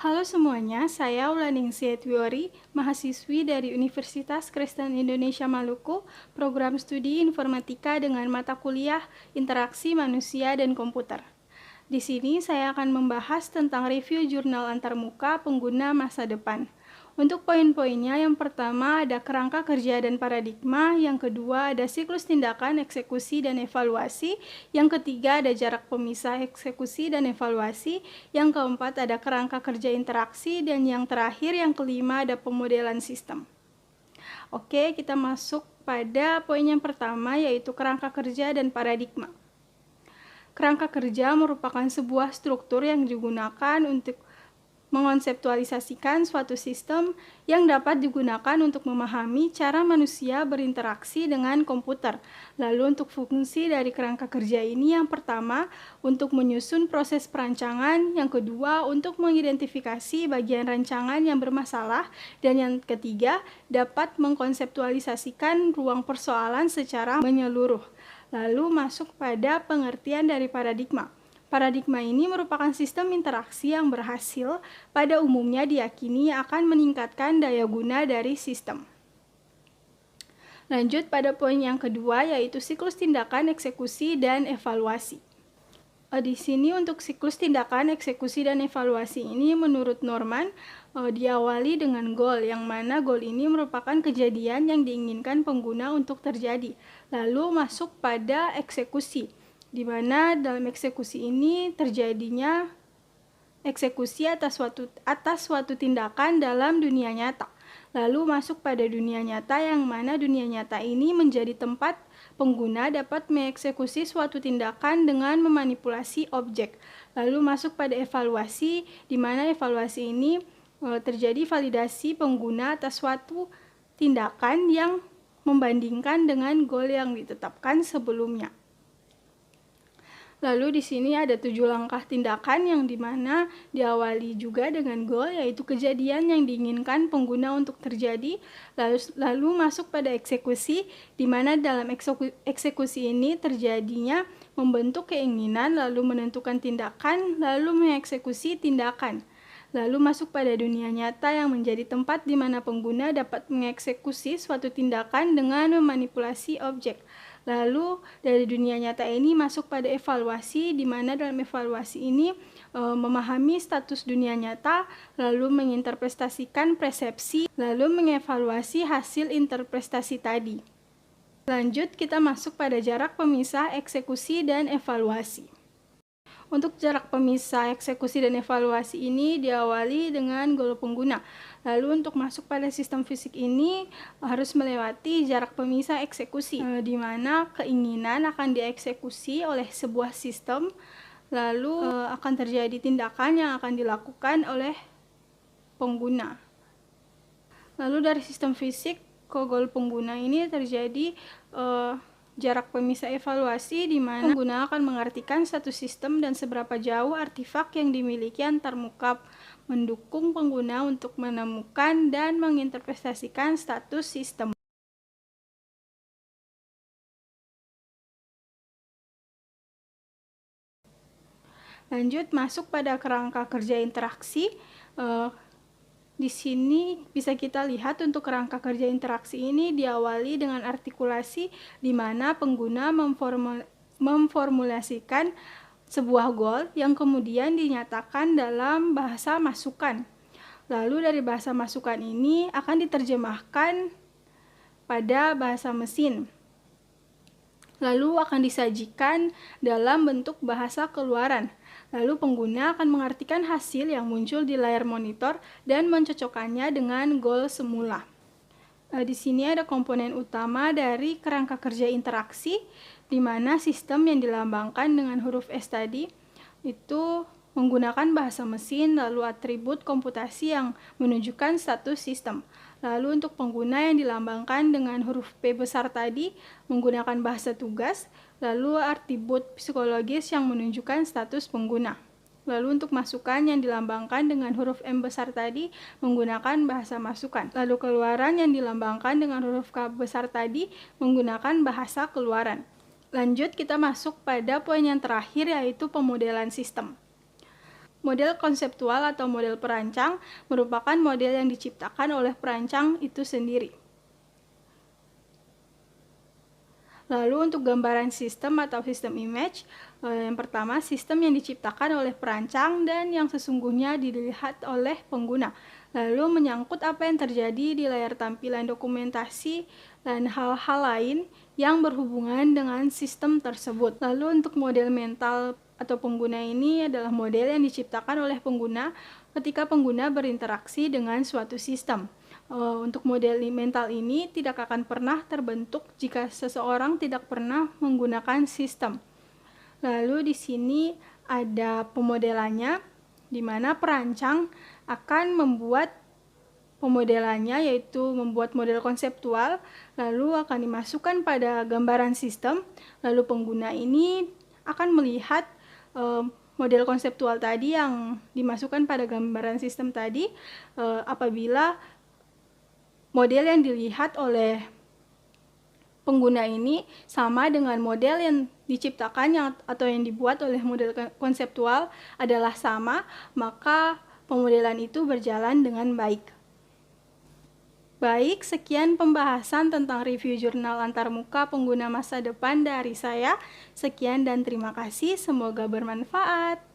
Halo semuanya, saya Ulaningsih Etwiori, mahasiswi dari Universitas Kristen Indonesia Maluku, program studi informatika dengan mata kuliah Interaksi Manusia dan Komputer. Di sini saya akan membahas tentang review jurnal antarmuka pengguna masa depan. Untuk poin-poinnya, yang pertama ada kerangka kerja dan paradigma, yang kedua ada siklus tindakan, eksekusi, dan evaluasi, yang ketiga ada jarak pemisah eksekusi dan evaluasi, yang keempat ada kerangka kerja interaksi, dan yang terakhir yang kelima ada pemodelan sistem. Oke, kita masuk pada poin yang pertama, yaitu kerangka kerja dan paradigma. Kerangka kerja merupakan sebuah struktur yang digunakan untuk mengonseptualisasikan suatu sistem yang dapat digunakan untuk memahami cara manusia berinteraksi dengan komputer. Lalu untuk fungsi dari kerangka kerja ini, yang pertama untuk menyusun proses perancangan, yang kedua untuk mengidentifikasi bagian rancangan yang bermasalah, dan yang ketiga dapat mengkonseptualisasikan ruang persoalan secara menyeluruh. Lalu masuk pada pengertian dari paradigma. Paradigma ini merupakan sistem interaksi yang berhasil, pada umumnya diyakini akan meningkatkan daya guna dari sistem. Lanjut pada poin yang kedua, yaitu siklus tindakan, eksekusi, dan evaluasi. Di sini untuk siklus tindakan, eksekusi, dan evaluasi ini menurut Norman diawali dengan goal, yang mana goal ini merupakan kejadian yang diinginkan pengguna untuk terjadi. Lalu masuk pada eksekusi, di mana dalam eksekusi ini terjadinya eksekusi atas suatu tindakan dalam dunia nyata. Lalu masuk pada dunia nyata, yang mana dunia nyata ini menjadi tempat pengguna dapat mengeksekusi suatu tindakan dengan memanipulasi objek. Lalu masuk pada evaluasi, di mana evaluasi ini terjadi validasi pengguna atas suatu tindakan yang membandingkan dengan goal yang ditetapkan sebelumnya. Lalu di sini ada 7 langkah tindakan yang dimana diawali juga dengan goal, yaitu kejadian yang diinginkan pengguna untuk terjadi. Lalu masuk pada eksekusi, di mana dalam eksekusi ini terjadinya membentuk keinginan, lalu menentukan tindakan, lalu mengeksekusi tindakan. Lalu masuk pada dunia nyata, yang menjadi tempat di mana pengguna dapat mengeksekusi suatu tindakan dengan memanipulasi objek. Lalu dari dunia nyata ini masuk pada evaluasi, di mana dalam evaluasi ini memahami status dunia nyata, lalu menginterpretasikan persepsi, lalu mengevaluasi hasil interpretasi tadi. Lanjut, kita masuk pada jarak pemisah eksekusi dan evaluasi. Untuk jarak pemisah eksekusi dan evaluasi ini diawali dengan goal pengguna. Lalu untuk masuk pada sistem fisik ini harus melewati jarak pemisah eksekusi, di mana keinginan akan dieksekusi oleh sebuah sistem, lalu akan terjadi tindakan yang akan dilakukan oleh pengguna. Lalu dari sistem fisik ke goal pengguna ini terjadi jarak pemisah evaluasi, di mana pengguna akan mengartikan satu sistem dan seberapa jauh artefak yang dimiliki antarmuka mendukung pengguna untuk menemukan dan menginterpretasikan status sistem. Lanjut masuk pada kerangka kerja interaksi. Di sini bisa kita lihat untuk kerangka kerja interaksi ini diawali dengan artikulasi, di mana pengguna memformulasikan sebuah goal yang kemudian dinyatakan dalam bahasa masukan. Lalu dari bahasa masukan ini akan diterjemahkan pada bahasa mesin. Lalu akan disajikan dalam bentuk bahasa keluaran. Lalu pengguna akan mengartikan hasil yang muncul di layar monitor dan mencocokkannya dengan goal semula. Di sini ada komponen utama dari kerangka kerja interaksi, di mana sistem yang dilambangkan dengan huruf S tadi itu menggunakan bahasa mesin, lalu atribut komputasi yang menunjukkan status sistem. Lalu untuk pengguna yang dilambangkan dengan huruf P besar tadi menggunakan bahasa tugas, lalu atribut psikologis yang menunjukkan status pengguna. Lalu untuk masukan yang dilambangkan dengan huruf M besar tadi menggunakan bahasa masukan. Lalu keluaran yang dilambangkan dengan huruf K besar tadi menggunakan bahasa keluaran. Lanjut, kita masuk pada poin yang terakhir, yaitu pemodelan sistem. Model konseptual atau model perancang merupakan model yang diciptakan oleh perancang itu sendiri. Lalu untuk gambaran sistem atau sistem image, yang pertama sistem yang diciptakan oleh perancang dan yang sesungguhnya dilihat oleh pengguna. Lalu menyangkut apa yang terjadi di layar tampilan dokumentasi dan hal-hal lain yang berhubungan dengan sistem tersebut. Lalu untuk model mental atau pengguna ini adalah model yang diciptakan oleh pengguna ketika pengguna berinteraksi dengan suatu sistem. Untuk model mental ini tidak akan pernah terbentuk jika seseorang tidak pernah menggunakan sistem. Lalu di sini ada pemodelannya, di mana perancang akan membuat pemodelannya, yaitu membuat model konseptual, lalu akan dimasukkan pada gambaran sistem, lalu pengguna ini akan melihat model konseptual tadi yang dimasukkan pada gambaran sistem tadi apabila model yang dilihat oleh pengguna ini sama dengan model yang diciptakan atau yang dibuat oleh model konseptual adalah sama, maka pemodelan itu berjalan dengan baik. Baik, sekian pembahasan tentang review jurnal antarmuka pengguna masa depan dari saya. Sekian dan terima kasih, semoga bermanfaat.